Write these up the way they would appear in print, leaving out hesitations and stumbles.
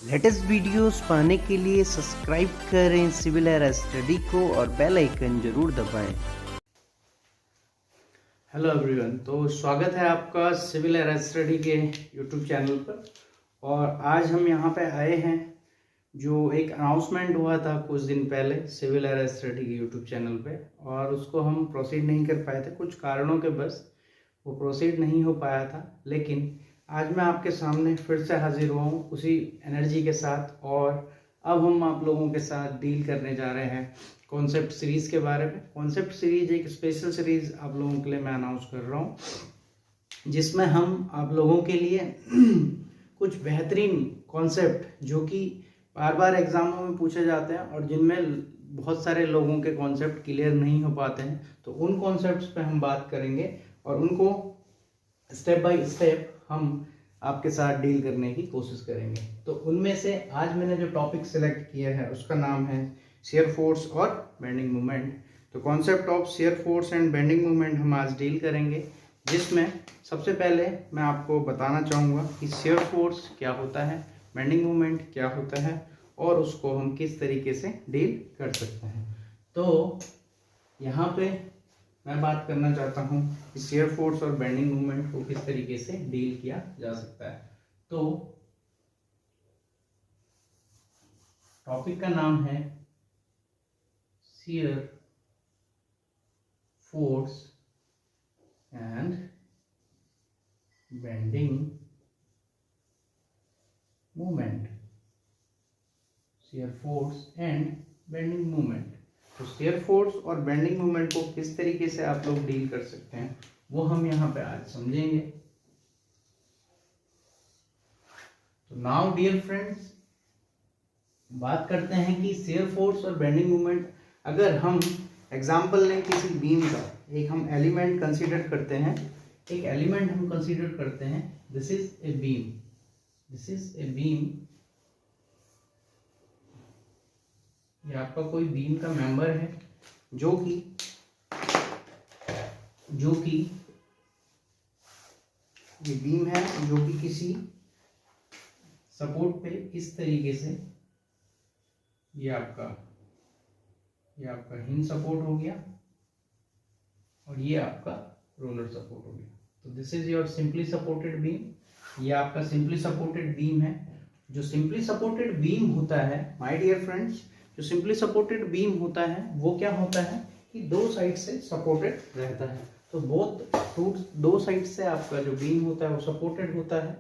Latest videos पाने के लिए सब्सक्राइब करें सिविल एयर स्टडी को और बेल आइकन जरूर दबाएं। हेलो एवरीवन, तो स्वागत है आपका सिविल एयर स्टडी के यूट्यूब चैनल पर। और आज हम यहाँ पे आए हैं, जो एक अनाउंसमेंट हुआ था कुछ दिन पहले सिविल एयर स्टडी के यूट्यूब चैनल पे, और उसको हम प्रोसीड नहीं कर पाए थे कुछ कारणों के, बस वो प्रोसीड नहीं हो पाया था। लेकिन आज मैं आपके सामने फिर से हाजिर हुआ हूँ उसी एनर्जी के साथ, और अब हम आप लोगों के साथ डील करने जा रहे हैं कॉन्सेप्ट सीरीज के बारे में। कॉन्सेप्ट सीरीज एक स्पेशल सीरीज आप लोगों के लिए मैं अनाउंस कर रहा हूँ, जिसमें हम आप लोगों के लिए कुछ बेहतरीन कॉन्सेप्ट जो कि बार बार एग्जामों में पूछे जाते हैं और जिनमें बहुत सारे लोगों के कॉन्सेप्ट क्लियर नहीं हो पाते हैं, तो उन कॉन्सेप्ट्स पे हम बात करेंगे और उनको स्टेप बाय स्टेप हम आपके साथ डील करने की कोशिश करेंगे। तो उनमें से आज मैंने जो टॉपिक सिलेक्ट किया है उसका नाम है शेयर फोर्स और बेंडिंग मोमेंट। तो concept of shear force and bending moment हम आज डील करेंगे, जिसमें सबसे पहले मैं आपको बताना चाहूँगा कि शेयर फोर्स क्या होता है, बेंडिंग मोमेंट क्या होता है और उसको हम किस तरीके से डील कर सकते हैं। तो यहाँ पे मैं बात करना चाहता हूँ कि शेयर फोर्स और बेंडिंग मूवमेंट को किस तरीके से डील किया जा सकता है। तो टॉपिक का नाम है shear force and bending movement. Shear force and bending movement. तो शेयर फोर्स और बेंडिंग मूवमेंट को किस तरीके से आप लोग डील कर सकते हैं वो हम यहाँ पे आज समझेंगे। तो नाउ डियर फ्रेंड्स, बात करते हैं कि शेयर फोर्स और बेंडिंग मूवमेंट, अगर हम एग्जांपल लें किसी बीम का, एक हम एलिमेंट कंसीडर करते हैं, एक एलिमेंट हम कंसीडर करते हैं, this is a beam, this is a beam. ये आपका कोई बीम का मेंबर है जो कि ये बीम है जो कि किसी सपोर्ट पे इस तरीके से, ये आपका हिंज सपोर्ट हो गया और ये आपका रोलर सपोर्ट हो गया। तो this is your simply supported beam. ये आपका सिंपली सपोर्टेड बीम है। जो सिंपली सपोर्टेड बीम होता है माय डियर फ्रेंड्स, जो सिंपली सपोर्टेड बीम होता है वो क्या होता है कि दो साइड से सपोर्टेड रहता है। तो दो साइड से आपका जो बीम होता है वो सपोर्टेड होता है।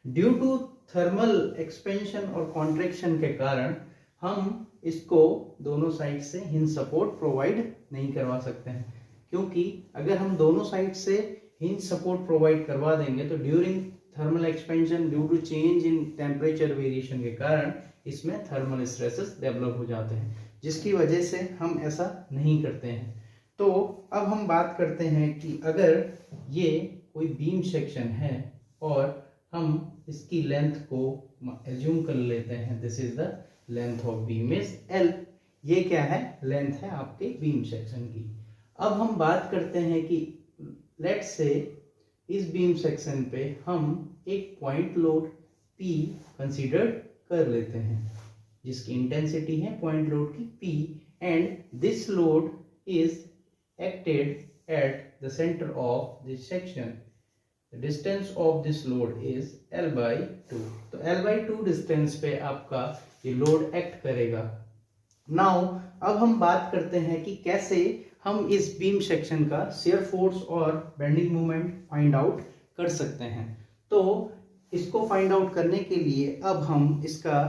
ड्यू टू थर्मल एक्सपेंशन और कॉन्ट्रैक्शन के कारण हम इसको दोनों साइड से हिंज सपोर्ट प्रोवाइड नहीं करवा सकते हैं, क्योंकि अगर हम दोनों साइड से हिंज सपोर्ट प्रोवाइड करवा देंगे तो during thermal expansion, due to change in temperature variation के कारण इसमें थर्मल स्ट्रेसेस डेवलप हो जाते हैं, जिसकी वजह से हम ऐसा नहीं करते हैं। तो अब हम बात करते हैं कि अगर ये कोई बीम सेक्शन है और हम इसकी लेंथ को एज्यूम कर लेते हैं, this is the length of beam is L। ये क्या है? लेंथ है आपके बीम सेक्शन की। अब हम बात करते हैं कि लेट्स से इस बीम सेक्शन पे हम एक पॉइंट लोड P कंसीडर कर लेते हैं, जिसकी इंटेंसिटी है पॉइंट लोड की P, and this load is acted at the centre of this section. The distance of this load is L/2। तो L/2 डिस्टेंस पे आपका ये लोड एक्ट करेगा। नाउ अब हम बात करते हैं कि कैसे हम इस बीम सेक्शन का शेयर फोर्स और बेंडिंग मोमेंट फाइंड आउट कर सकते हैं। तो इसको फाइंड आउट करने के लिए अब हम इसका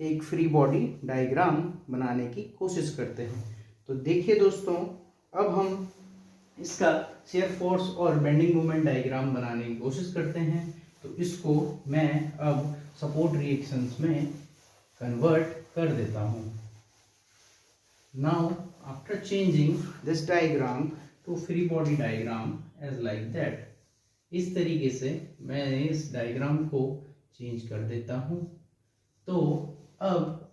एक फ्री बॉडी डायग्राम बनाने की कोशिश करते हैं। तो देखिए दोस्तों, अब हम इसका शेयर फोर्स और बेंडिंग मोमेंट डायग्राम बनाने की कोशिश करते हैं। तो इसको मैं अब सपोर्ट रिएक्शंस में कन्वर्ट कर देता हूँ। Now after changing this diagram to free body diagram as like that, इस तरीके से मैं इस डायग्राम को चेंज कर देता हूँ। तो अब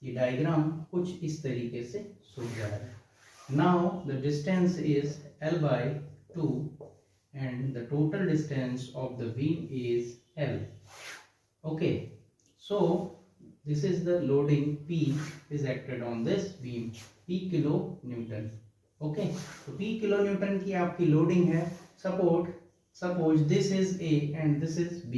ये डायग्राम कुछ इस तरीके से सूझ जाएगा। Now the distance is L/2 and the total distance of the beam is L. Okay, so this is the loading P is acted on this beam, P kilo Newton. Okay, तो P kilo Newton की आपकी loading है। Suppose this is A and this is B।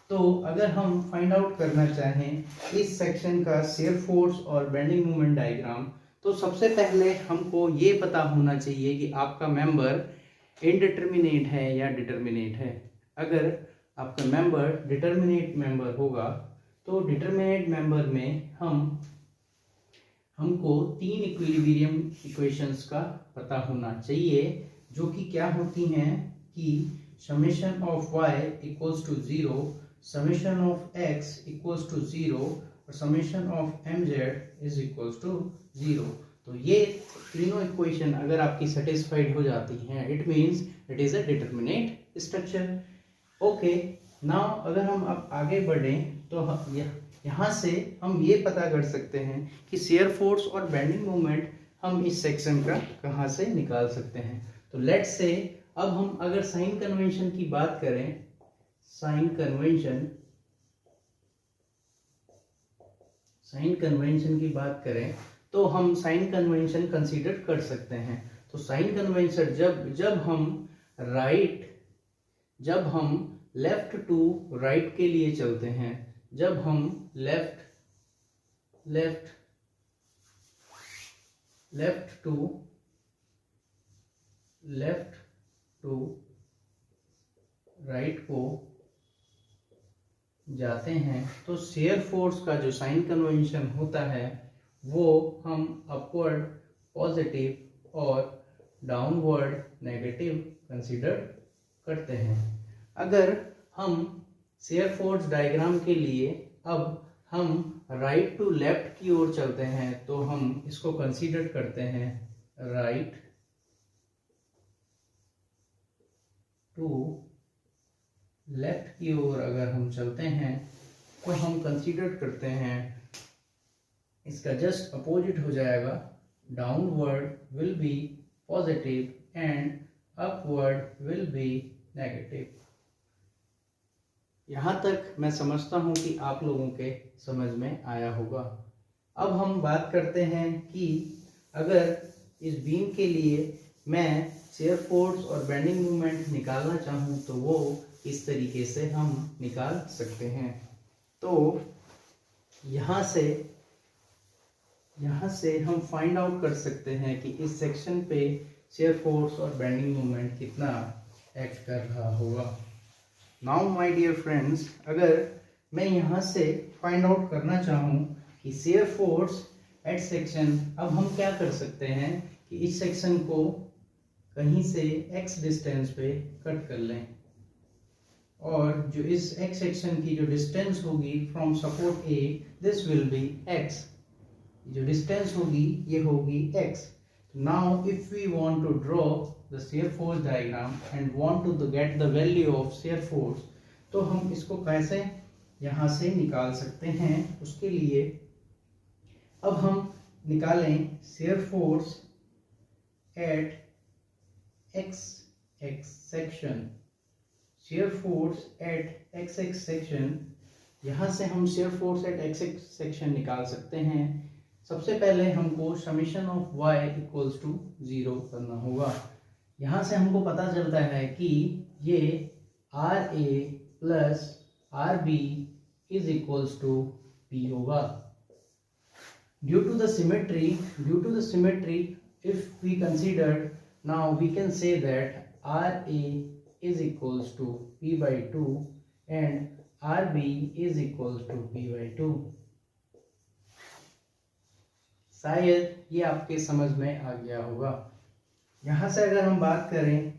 तो अगर हम find out करना चाहें इस सेक्शन का शियर फोर्स और बेंडिंग मोमेंट डायग्राम, तो सबसे पहले हमको ये पता होना चाहिए कि आपका मेंबर इनडिटर्मिनेट है या डिटर्मिनेट है। अगर आपका मेंबर डिटर्मिनेट मेंबर होगा तो डिटर्मिनेट मेंबर में हमको 3 इक्विलिब्रियम इक्वेशंस का पता होना चाहिए, जो कि क्या होती हैं कि summation of y equals to 0, summation of x equals to 0 और summation of mz is equals to 0। तो ये तीनों इक्वेशन अगर आपकी सेटिस्फाइड हो जाती हैं, it means it is a determinate structure. Okay, now अगर हम अब आगे बढ़ें तो यहाँ से हम ये पता कर सकते हैं कि शियर फोर्स और बेंडिंग मोमेंट हम इस सेक्शन का कहाँ से निकाल सकते हैं। तो लेट्स से अब हम अगर साइन कन्वेंशन की बात करें, साइन कन्वेंशन की बात करें तो हम साइन कन्वेंशन कंसीडर कर सकते हैं। तो साइन कन्वेंशन जब हम लेफ्ट टू राइट के लिए चलते हैं, जब हम लेफ्ट टू राइट को जाते हैं तो शियर फोर्स का जो साइन कन्वेंशन होता है वो हम अपवर्ड पॉजिटिव और डाउनवर्ड नेगेटिव कंसीडर करते हैं। अगर हम शियर फोर्स डायग्राम के लिए अब हम राइट टू लेफ्ट की ओर चलते हैं तो हम इसको कंसीडर करते हैं राइट टू लेफ्ट की ओर अगर हम चलते हैं तो हम कंसीडर करते हैं, इसका जस्ट अपोजिट हो जाएगा, downward will be positive and upward will be negative. यहाँ तक मैं समझता हूँ कि आप लोगों के समझ में आया होगा। अब हम बात करते हैं कि अगर इस बीम के लिए मैं शियर फोर्स और बेंडिंग मोमेंट निकालना चाहूँ तो वो इस तरीके से हम निकाल सकते हैं। तो यहाँ से हम फाइंड आउट कर सकते हैं कि इस सेक्शन पे शियर फोर्स और बेंडिंग मोमेंट कितना एक्ट कर रहा होगा। नाउ माय डियर फ्रेंड्स, अगर मैं यहाँ से फाइंड आउट करना चाहूँ कि शियर फोर्स एट सेक्शन, अब हम क्या कर सकते हैं कि इस सेक्शन को कहीं से x डिस्टेंस पे कट कर लें और जो इस x सेक्शन की जो डिस्टेंस होगी from support A, this will be x, जो डिस्टेंस होगी ये होगी x। Now if we want to draw the shear force diagram and want to get the value of shear force, तो हम इसको कैसे यहाँ से निकाल सकते हैं। उसके लिए अब हम निकालें shear force at x section, shear force at x section। यहाँ से हम shear force at x section निकाल सकते हैं। सबसे पहले हमको summation of y equals to 0 करना होगा। यहाँ से हमको पता चलता है कि ये RA plus RB is equals to P होगा। Due to the symmetry if we consider, now we can say that RA is equals to P/2 and RB is equals to P/2। शायद ये आपके समझ में आ गया होगा। यहाँ से अगर हम बात करें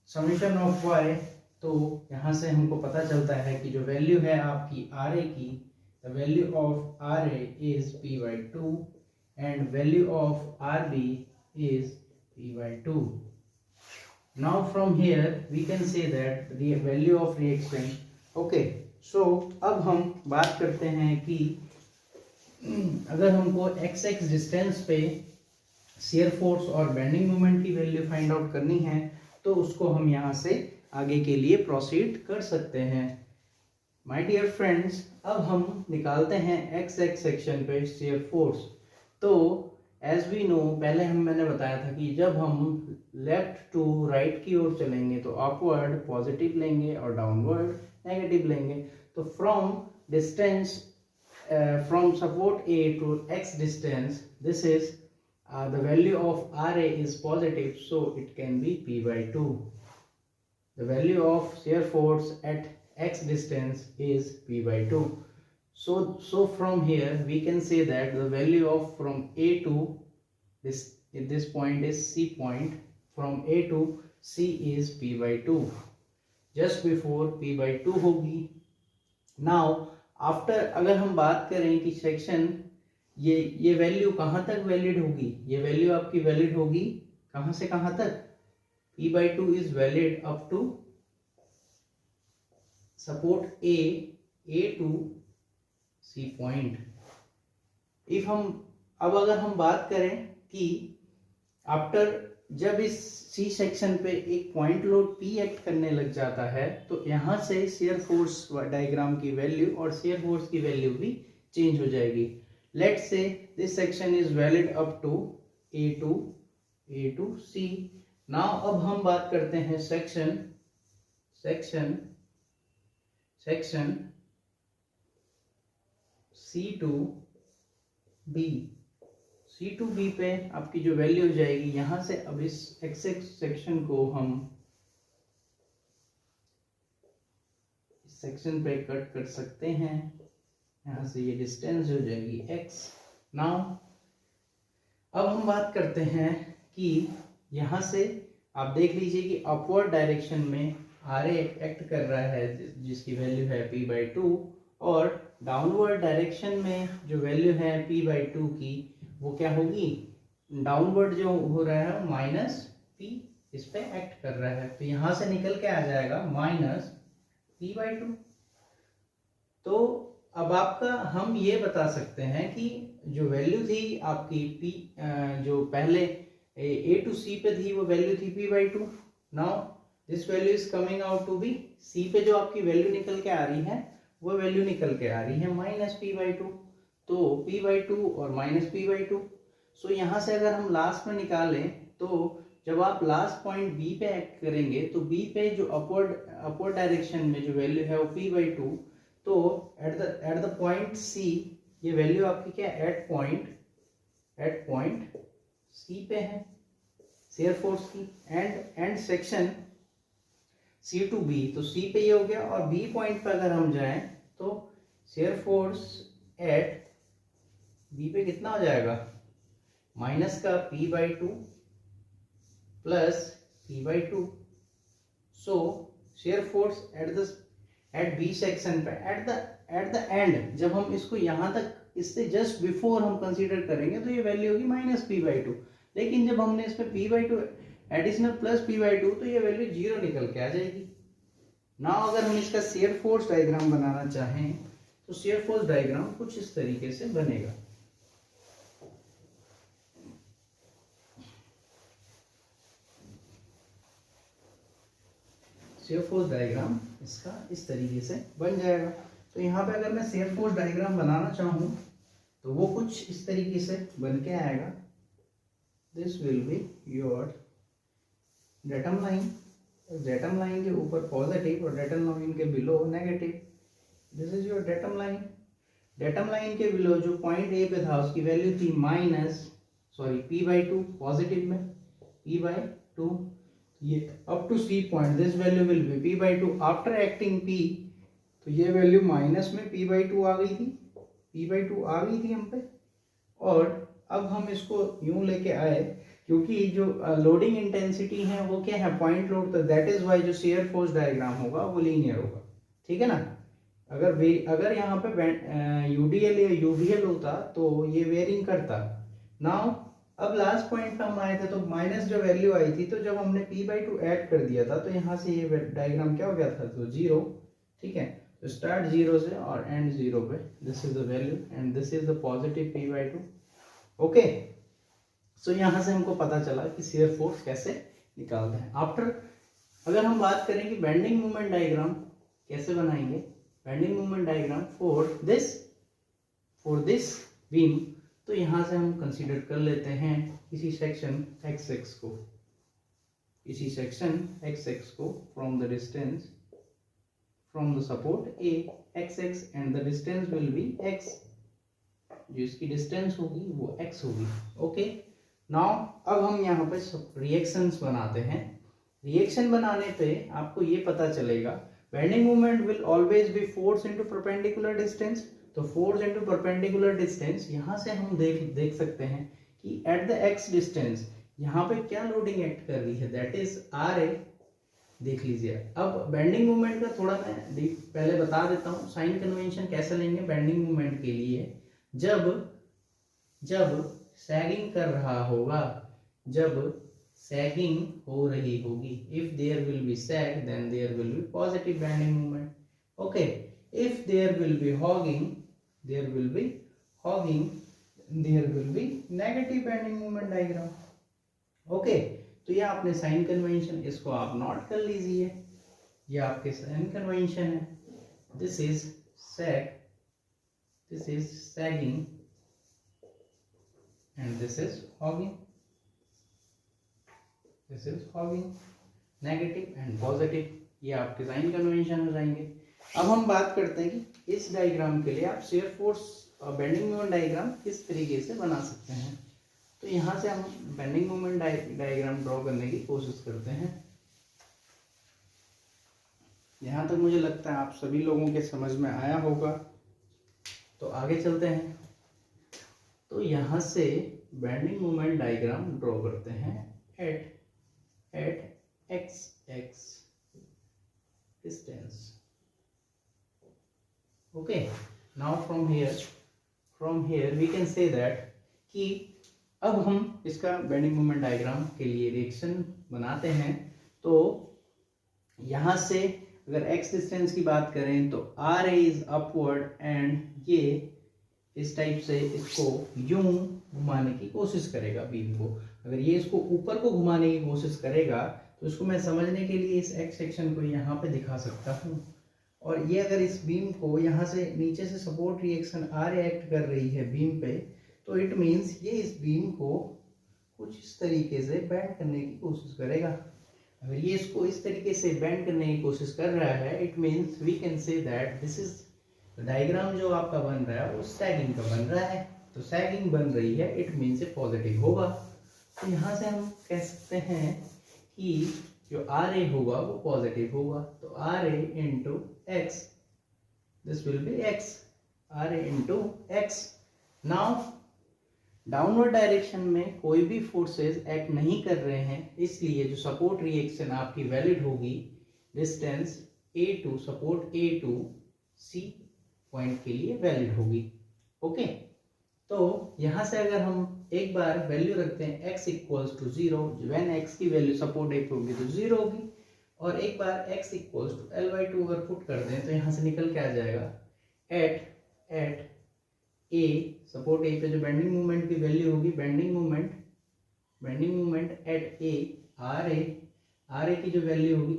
समेशन ऑफ y, तो यहाँ से हमको पता चलता है कि जो वैल्यू है आपकी RA की, the value of RA is P/2 and value of RB is P/2। Now from here we can say that the value of reaction. Okay, so अब हम बात करते हैं कि अगर हमको x डिस्टेंस पे शियर फोर्स और बेंडिंग मोमेंट की वैल्यू फाइंड आउट करनी है तो उसको हम यहाँ से आगे के लिए प्रोसीड कर सकते हैं। माय डियर फ्रेंड्स, अब हम निकालते हैं एक्स एक्स सेक्शन पे शियर फोर्स। तो एज वी नो, पहले मैंने बताया था कि जब हम लेफ्ट टू राइट की ओर चलेंगे तो अपवर्ड पॉजिटिव लेंगे और डाउनवर्ड नेगेटिव लेंगे। तो from distance from support A to x distance, this is the value of RA is positive, so it can be P by 2. The value of shear force at x distance is P by 2. So from here we can say that the value of from A to this point is C point. From A to C is P by 2. Just before P by 2 होगी. Now after अगर हम बात करें कि section ये value कहाँ तक valid होगी, ये वैल्यू आपकी वैलिड होगी कहाँ से कहाँ तक? P by 2 is valid up to support A to C point. If हम अब अगर हम बात करें कि आफ्टर जब इस C सेक्शन पे एक पॉइंट लोड P एक्ट करने लग जाता है तो यहाँ से शियर फोर्स डायग्राम की वैल्यू और शियर फोर्स की वैल्यू भी चेंज हो जाएगी। Let's say this section is valid up to A to C। Now अब हम बात करते हैं सेक्शन C टू B पे आपकी जो वैल्यू हो जाएगी, यहाँ से अब इस एक्स सेक्शन को हम इस सेक्शन पे कट कर सकते हैं। यहाँ से ये डिस्टेंस हो जाएगी x। नाउ अब हम बात करते हैं कि यहाँ से आप देख लीजिए कि अपवर्ड डायरेक्शन में RA एक्ट कर रहा है जिसकी वैल्यू है P by 2, और डाउनवर्ड डायरेक्शन में जो वैल्यू है P by 2 की वो क्या होगी? डाउनवर्ड जो हो रहा है माइनस P इस पे एक्ट कर रहा है, तो यहां से निकल के आ जाएगा माइनस P by 2। तो अब आपका हम ये बता सकते हैं कि जो वैल्यू थी आपकी P जो पहले A टू C पे थी वो वैल्यू थी P by 2। Now this value is coming out to be C पे जो आपकी वैल्यू निकल के आ रही है वो वैल्यू निकल के आ रही है माइनस P by 2। तो P by 2 और माइनस P by 2। सो यहाँ से अगर हम लास्ट में निकालें तो जब आप लास्ट पॉइंट B पे एक्ट करेंगे तो B पे जो अपवर्ड डायरेक्शन में जो वैल्यू है वो P by 2, तो एट द पॉइंट C ये वैल्यू आपकी क्या एट पॉइंट C पे है शियर फोर्स की। And section C to B, तो C पे ये हो गया, और B पॉइंट पे अगर हम जाएं तो शियर फोर्स एट B पे कितना हो जाएगा? माइनस का P by 2 plus P by 2। So shear force at B section पे एट द एंड जब हम इसको यहाँ तक इससे जस्ट बिफोर हम कंसीडर करेंगे तो ये वैल्यू होगी माइनस P by 2। लेकिन जब हमने इस पे P by 2 additional plus P by 2 तो ये वैल्यू 0 निकल के आ जाएगी। नाउ अगर हम इसका शियर फोर्स डायग्राम बनाना चाहें तो शियर फोर्स डायग्राम कुछ इस तरीके से बनेगा। शियर फोर्स डायग्राम इसका इस तरीके से बन जाएगा। तो यहाँ पे अगर मैं शियर फोर्स डायग्राम बनाना चाहूँ तो वो कुछ इस तरीके से बन के आएगा। This will be your datum line के ऊपर पॉजिटिव और डेटम लाइन के below negative. This is your datum line के बिलो जो पॉइंट ए पे था उसकी वैल्यू थी P by 2 पॉजिटिव में P by 2। ये up to C point this value will be P by 2। After acting P तो ये वैल्यू माइनस में P by 2 आ गई थी हम पे। और अब हम इसको यूं लेके आए क्योंकि जो लोडिंग इंटेंसिटी है वो क्या है? पॉइंट लोड, तो दैट इज वाई जो शियर फोर्स डायग्राम होगा वो लीनियर होगा। ठीक है ना? अगर यहाँ पे UDL या UVL होता तो ये वेरिंग करता। नाउ अब लास्ट पॉइंट पे हम आए थे तो माइनस जो वैल्यू आई थी, तो जब हमने P by 2 ऐड कर दिया था तो यहाँ से ये डायग्राम क्या हो गया था? तो 0। ठीक है, तो स्टार्ट 0 से और एंड 0 पे। This is the value and this is the positive P by 2। Okay, so यहाँ से हमको पता चला कि शियर फोर्स कैसे निकालते हैं। आफ्टर अगर हम बात करें कि बेंडिंग मोमेंट डायग्राम कैसे बनाएंगे, bending moment diagram for this beam, तो यहाँ से हम कंसीडर कर लेते हैं इसी सेक्शन XX को, इसी सेक्शन XX को from the distance from the support A XX and the distance will be x, जो इसकी डिस्टेंस होगी वो x होगी। ओके, नाउ अब हम यहाँ पे रिएक्शंस बनाते हैं। रिएक्शन बनाने पे आपको ये पता चलेगा bending moment will always be force into perpendicular distance. तो फोर्स इनटू परपेंडिकुलर डिस्टेंस यहाँ से हम देख सकते हैं कि एट द x डिस्टेंस यहाँ पे क्या लोडिंग एक्ट कर रही है, दैट इज RA। देख लीजिए, अब बेंडिंग मोमेंट का थोड़ा मैं पहले बता देता हूँ साइन कन्वेंशन कैसे लेंगे बेंडिंग मोमेंट के लिए। जब सैगिंग कर रहा होगा, जब सैगिंग हो रही होगी, if there will be sag then there will be positive bending moment. Okay, if there will be hogging there will be negative bending moment diagram. Okay, तो ये आपने साइन कन्वेंशन, इसको आप नोट कर लीजिए, ये आपके साइन कन्वेंशन है। This is sag, this is sagging and this is hogging, this is hogging, negative and positive, ये आपके साइन कन्वेंशन हो जाएंगे। अब हम बात करते हैं कि इस डायग्राम के लिए आप शेयर फोर्स और बेंडिंग मोमेंट डायग्राम किस तरीके से बना सकते हैं। तो यहाँ से हम बेंडिंग मोमेंट डायग्राम ड्रॉ करने की कोशिश करते हैं। यहाँ तक मुझे लगता है आप सभी लोगों के समझ में आया होगा, तो आगे चलते हैं। तो यहाँ से बेंडिंग मोमेंट डायग्राम ड्रॉ करते हैं at XX distance. Okay, now from here we can say that कि अब हम इसका बेंडिंग मोमेंट डायग्राम के लिए रिएक्शन बनाते हैं। तो यहाँ से अगर x डिस्टेंस की बात करें तो RA इज अपवर्ड एंड ये इस टाइप से इसको यूं घुमाने की कोशिश करेगा बीम को। अगर ये इसको ऊपर को घुमाने की कोशिश करेगा तो इसको मैं समझने के लिए इस x सेक्शन को यहाँ पे दिखा सकता हूँ। और ये अगर इस बीम को यहाँ से नीचे से सपोर्ट रिएक्शन RA एक्ट कर रही है बीम पे, तो इट मीन्स ये इस बीम को कुछ इस तरीके से बेंड करने की कोशिश करेगा। अगर ये इसको इस तरीके से बेंड करने की कोशिश कर रहा है, it means we can say that this is diagram जो आपका बन रहा है वो सैगिंग का बन रहा है। तो सैगिंग बन रही है, इट मीन्स ये पॉजिटिव होगा। तो यहाँ से हम कह सकते हैं कि जो RA होगा वो पॉजिटिव होगा। तो RA into x, this will be x, RA into x. Now downward direction में कोई भी फोर्सेस एक्ट नहीं कर रहे हैं, इसलिए जो सपोर्ट रिएक्शन आपकी वैलिड होगी distance A2 support A2 C point के लिए वैलिड होगी। ओके, तो यहाँ से अगर हम एक बार वैल्यू रखते हैं x equals to 0, when x की वैल्यू सपोर्ट A होगी तो 0 होगी, और एक बार x इक्वल्स टू L/2 अगर पुट कर दें तो यहाँ से निकल के आ जाएगा एट A सपोर्ट A पे जो बेंडिंग मोमेंट की वैल्यू होगी, bending moment at A RA की जो वैल्यू होगी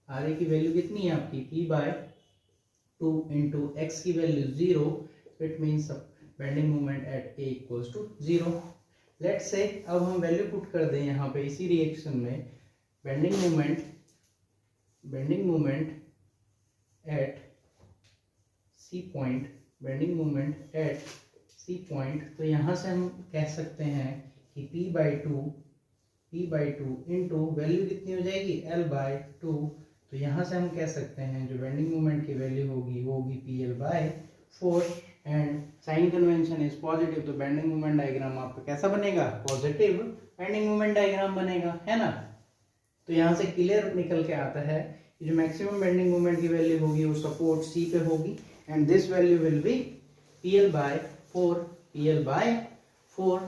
RA की वैल्यू कितनी है आपकी P/2 इंटू x की value 0, it means bending moment at A equals to 0। Let's say अब हम वैल्यू पुट कर दें यहाँ पे इसी रिएक्शन में bending moment at C point, bending moment at C point. तो यहाँ से हम कह सकते हैं कि P/2 इंटू वैल्यू कितनी हो जाएगी L/2। तो यहाँ से हम कह सकते हैं जो बेंडिंग मोमेंट की वैल्यू होगी वो होगी PL/4 and sign convention is positive. तो बेंडिंग मोमेंट डायग्राम आपका कैसा बनेगा, पॉजिटिव बेंडिंग मोमेंट डायग्राम बनेगा, है ना। तो यहाँ से क्लियर निकल के आता है कि जो मैक्सिमम बेंडिंग मोमेंट की वैल्यू होगी वो सपोर्ट C पे होगी and this value will B PL/4।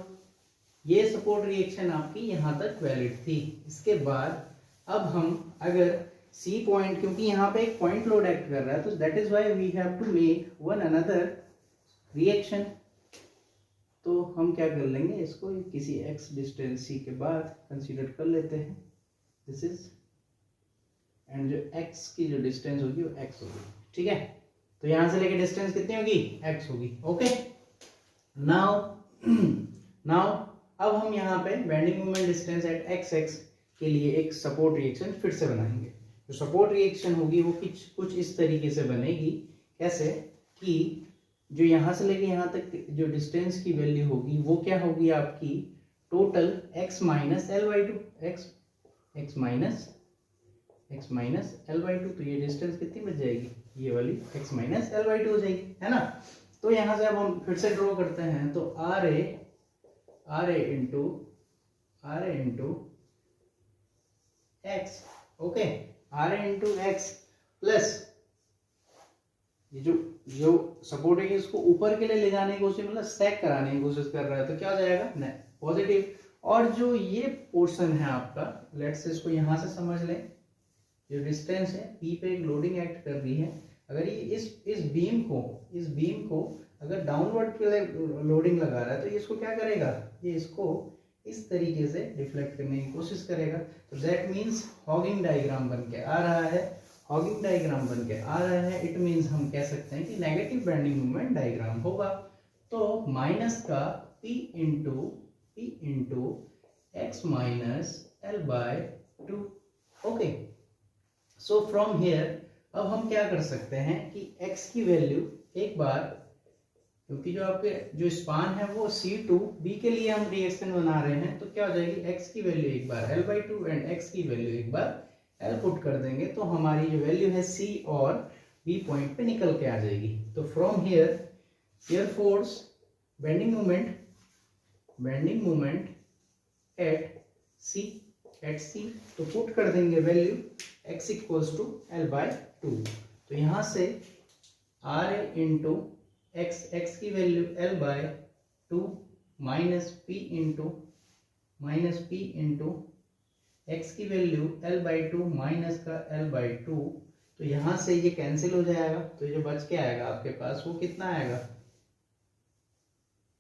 ये सपोर्ट रिएक्शन आपकी यहाँ तक वैलिड थी। इसके बाद अब हम अगर C पॉइंट, क्योंकि यहाँ पे एक पॉइंट लोड एक्ट कर रहा है, तो that is why we have to make one another reaction. तो हम क्या कर लेंगे, इसको किसी x डिस्टेंस C के बाद कंसीडर कर लेते हैं, दिस इज, एंड जो x की जो डिस्टेंस होगी वो x होगी, ठीक है। तो यहां से लेके डिस्टेंस कितनी होगी, x होगी। ओके, नाउ अब हम यहाँ पे bending moment distance at x के लिए एक सपोर्ट रिएक्शन फिर से बनाएंगे। जो सपोर्ट रिएक्शन होगी वो कुछ इस तरीके से बनेगी। कैसे कि जो यहाँ से लेके यहाँ तक जो डिस्टेंस की वैल्यू होगी वो क्या होगी आपकी, total x minus L by two, x minus L by two. तो ये डिस्टेंस कितनी बच जाएगी, ये वाली x minus L by two हो जाएगी, है ना। तो यहाँ से अब हम फिर से ड्रॉ करते हैं, तो RA into x, okay, RA into x plus ये जो सपोर्ट है इसको ऊपर के लिए ले जाने की कोशिश, मतलब स्टैक कराने की कोशिश कर रहा है, तो क्या हो जाएगा, पॉजिटिव। और जो ये पोर्शन है आपका, लेट्स से इसको यहां से समझ लें, जो डिस्टेंस है P पे एक लोडिंग एक्ट कर रही है। अगर ये इस बीम को अगर डाउनवर्ड के लिए लोडिंग लगा रहा है तो ये इसको क्या करेगा, ये इसको इस तरीके से डिफ्लेक्ट करने की कोशिश करेगा। तो दैट मीन्स हॉगिंग डायग्राम बन के आ रहा है, इट मीन्स हम कह सकते हैं कि नेगेटिव बेंडिंग मोमेंट डायग्राम होगा। तो माइनस का P into x minus L by two. Okay, so from here अब हम क्या कर सकते हैं कि x की वैल्यू एक बार, क्योंकि जो आपके जो स्पान है वो C2B के लिए हम रिएक्शन बना रहे हैं, तो क्या हो जाएगी, x की वैल्यू एक बार L by to and x की वैल्यू एक बार L पुट कर देंगे, तो हमारी जो वैल्यू है C और B पॉइंट पे निकल के आ जाएगी। तो from here force bending moment at C, तो पुट कर देंगे value x equals to L by two. तो यहाँ से RA इंटू x की value L by two minus P into x की value L by two minus का L by two. तो यहाँ से ये कैंसिल हो जाएगा, तो जो बच के आएगा आपके पास वो कितना आएगा,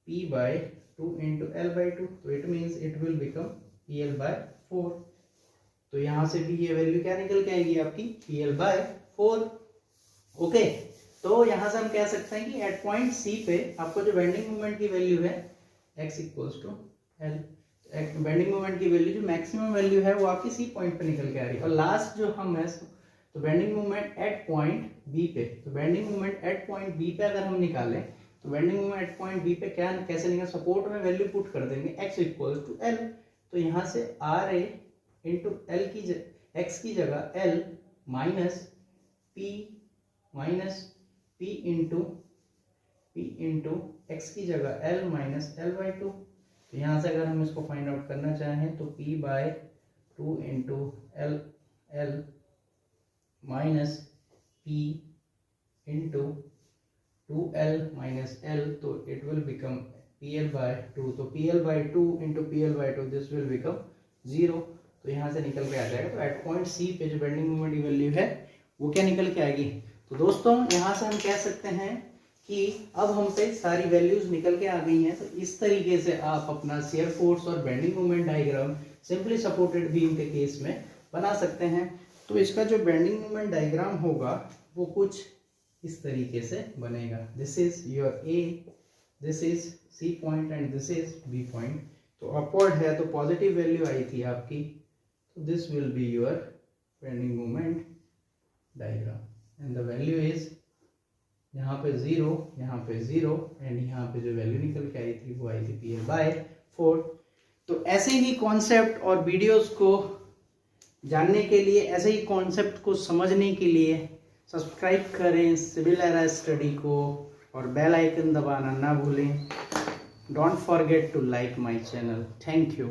P by two into L by two. तो it means it will become PL by 4। तो यहाँ से भी ये वैल्यू क्या निकल के आएगी आपकी, PL बाय 4। ओके, तो यहाँ से हम कह सकते हैं कि एट पॉइंट C पे आपको जो बेंडिंग मोमेंट की वैल्यू है x equals to L, bending moment की वैल्यू जो मैक्सिमम वैल्यू है वो आपकी C पॉइंट पे निकल के आ रही है। और लास्ट जो हम है तो bending moment eight point B पे, तो bending moment eight point B पे अगर हम निकालें तो bending moment eight point B पे क्या कैसे निकाल, सपोर्ट में वैल्यू पुट कर देंगे x इक्वल्स टू L। तो यहाँ से RA इंटू L की x की जगह L minus P into x की जगह L minus L by two. तो यहाँ से अगर हम इसको फाइंड आउट करना चाहें तो P by two into L minus P into 2L minus L, तो it will become PL by 2। तो PL by 2 into PL by 2 this will become 0। तो यहाँ से निकल के आ जाएगा। तो एट पॉइंट C पे जो बेंडिंग मोमेंट की वैल्यू है वो क्या निकल के आएगी। तो दोस्तों यहाँ से हम कह सकते हैं कि अब हमसे सारी वैल्यूज निकल के आ गई हैं। तो इस तरीके से आप अपना शियर फोर्स और bending moment diagram simply supported beam के केस में बना सकते हैं। तो इसका जो बेंडिंग मोमेंट डायग्राम होगा वो कुछ इस तरीके से बनेगा। This is your A, this is C point and this is B point. तो अपवर्ड है तो पॉजिटिव वैल्यू आई थी आपकी, तो this will be your bending moment diagram and the value is यहाँ पे 0, यहाँ पे 0 एंड यहाँ पे जो वैल्यू निकल के आई थी वो आई थी PL बाय 4। तो ऐसे ही कॉन्सेप्ट और वीडियोस को जानने के लिए, ऐसे ही कॉन्सेप्ट को समझने के लिए सब्सक्राइब करें सिविल एरा स्टडी को और बेल आइकन दबाना ना भूलें। Don't forget to like my channel. Thank you.